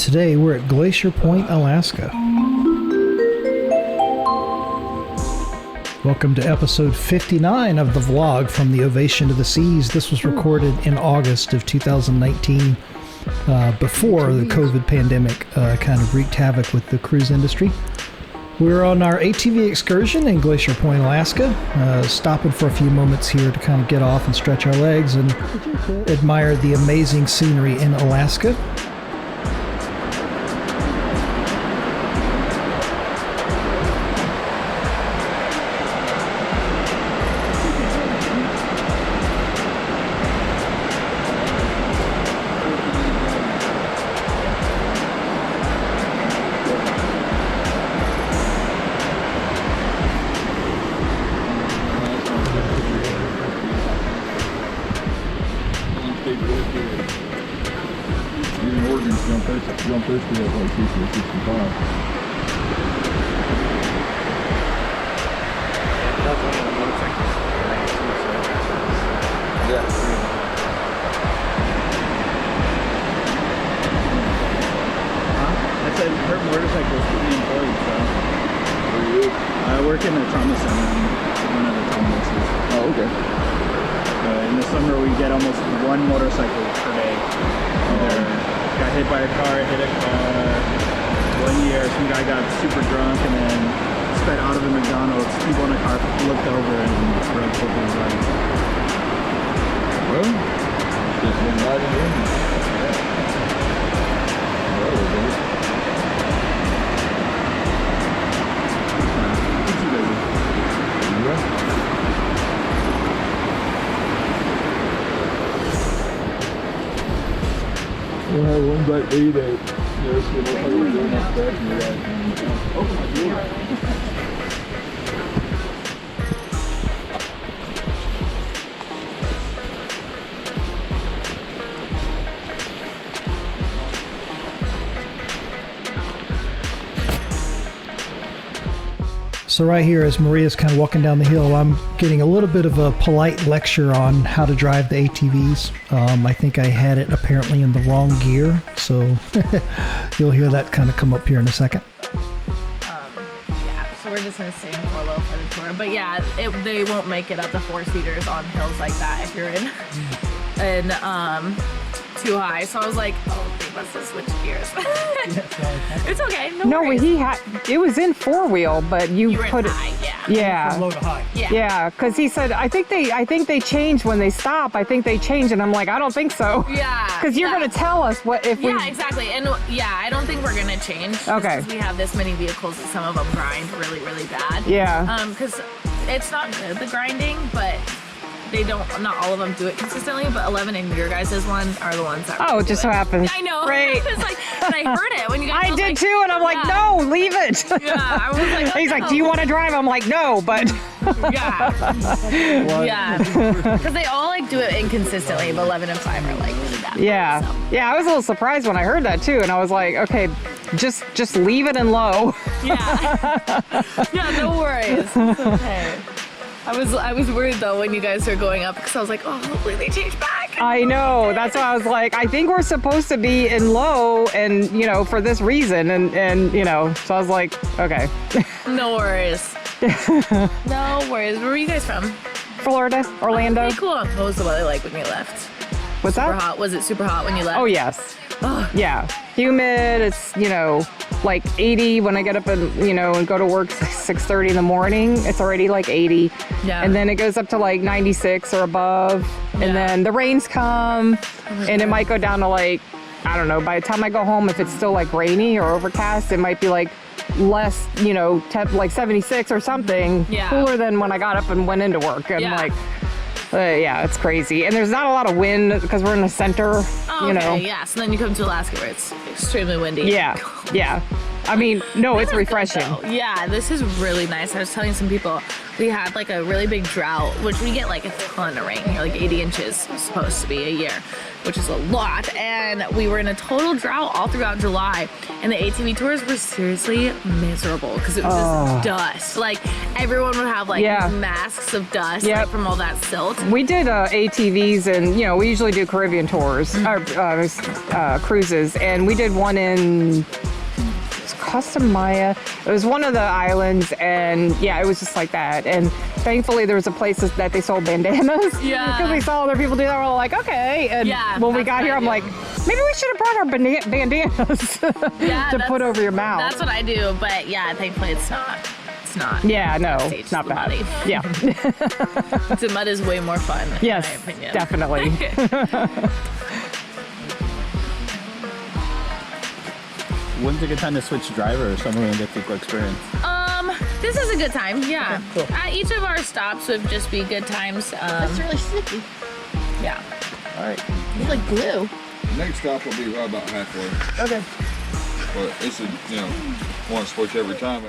Today we're at Glacier Point, Alaska. Welcome to episode 59 of the vlog from the Ovation to the Seas. This was recorded in August of 2019, before the COVID pandemic kind of wreaked havoc with the cruise industry. We're on our ATV excursion in Glacier Point, Alaska, stopping for a few moments here to kind of get off and stretch our legs and admire the amazing scenery in Alaska. Jump this to like 60 or 65. Yeah. I said her motorcycle is pretty employed, so. Where are you? I work in a trauma center in one of the trauma nurses. Oh, okay. In the summer we get almost one motorcycle per day. Either got hit by a car, hit a car. 1 year, some guy got super drunk and then sped out of a McDonald's. People in a car looked over and broke both his legs. Well, just been riding in. We'll have one black lady that doing that stuff and you're like, oh my God. So right here, as Maria's kind of walking down the hill, I'm getting a little bit of a polite lecture on how to drive the ATVs. I think I had it apparently in the wrong gear, so you'll hear that kind of come up here in a second. Yeah, so we're just going to stay in Orlo for the tour. But yeah, they won't make it up to four-seaters on hills like that if you're in too high. So I was like, oh, they must have switched gears. It's okay. No, it was in four-wheel, but you were put it. High, yeah. From low to high. Yeah, because he said, I think they change when they stop. I think they change, and I'm like, I don't think so. Yeah. Because you're gonna tell us what if we. Yeah, exactly. And yeah, I don't think we're gonna change. Okay. Because we have this many vehicles that some of them grind really, really bad. Yeah. Because it's not good, the grinding, but they don't, not all of them do it consistently, but 11 and your guys' one are the ones that Oh, it just so happens. I know. Great. It's like, and I heard it when you guys. I did too, and I'm like, no, leave it. Yeah, I was like, He's like, do you want to drive? I'm like, no, but. Yeah. Because they all like do it inconsistently, but 11 and 5 are like really bad. Yeah. So. Yeah, I was a little surprised when I heard that too, and I was like, okay, just leave it in low. Yeah. Yeah, no worries. It's okay. I was worried though when you guys were going up because I was like, oh, hopefully they change back. I know. That's why I was like, I think we're supposed to be in low, and for this reason, and so I was like, okay. No worries. No worries. Where were you guys from? Florida, Orlando. Pretty cool. What was the weather like when you left? What's Super that? hot. Was it super hot when you left? Oh yes. Oh. Yeah. Humid. It's like 80 when I get up and and go to work 6:30 in the morning. It's already like 80. Yeah. And then it goes up to like 96 or above. Yeah. And then the rains come, and it might go down to like, I don't know. By the time I go home, if it's still like rainy or overcast, it might be like less, like 76 or something. Yeah. Cooler than when I got up and went into work. And Yeah. yeah, it's crazy. And there's not a lot of wind because we're in the center, Oh, okay. Yeah. So then you come to Alaska where it's extremely windy. Yeah, yeah. I mean, no, it's refreshing. Yeah, this is really nice. I was telling some people we had like a really big drought, which we get like a ton of rain here, like 80 inches supposed to be a year, which is a lot. And we were in a total drought all throughout July, and the ATV tours were seriously miserable because it was just dust. Like everyone would have like these masks of dust like, from all that silt. We did ATVs, and you know, we usually do Caribbean tours, cruises, and we did one in Costa Maya. It was one of the islands, and yeah, it was just like that. And thankfully there was a place that they sold bandanas. Yeah. Because we saw other people do that, we're all like, okay. And when we got here, I'm like, maybe we should have brought our bandanas to put over your mouth. That's what I do, but yeah, thankfully it's not. It's not. Yeah, no, it's not bad. Muddy. Yeah. The mud is way more fun, yes, in my opinion. definitely. When's a good time to switch driver if someone gets the quick experience? This is a good time, yeah. Okay, cool. At each of our stops would just be good times. It's really sticky. Yeah. All right. It's like glue. Next stop will be right about halfway. Okay. But it's a, you know, one switch every time.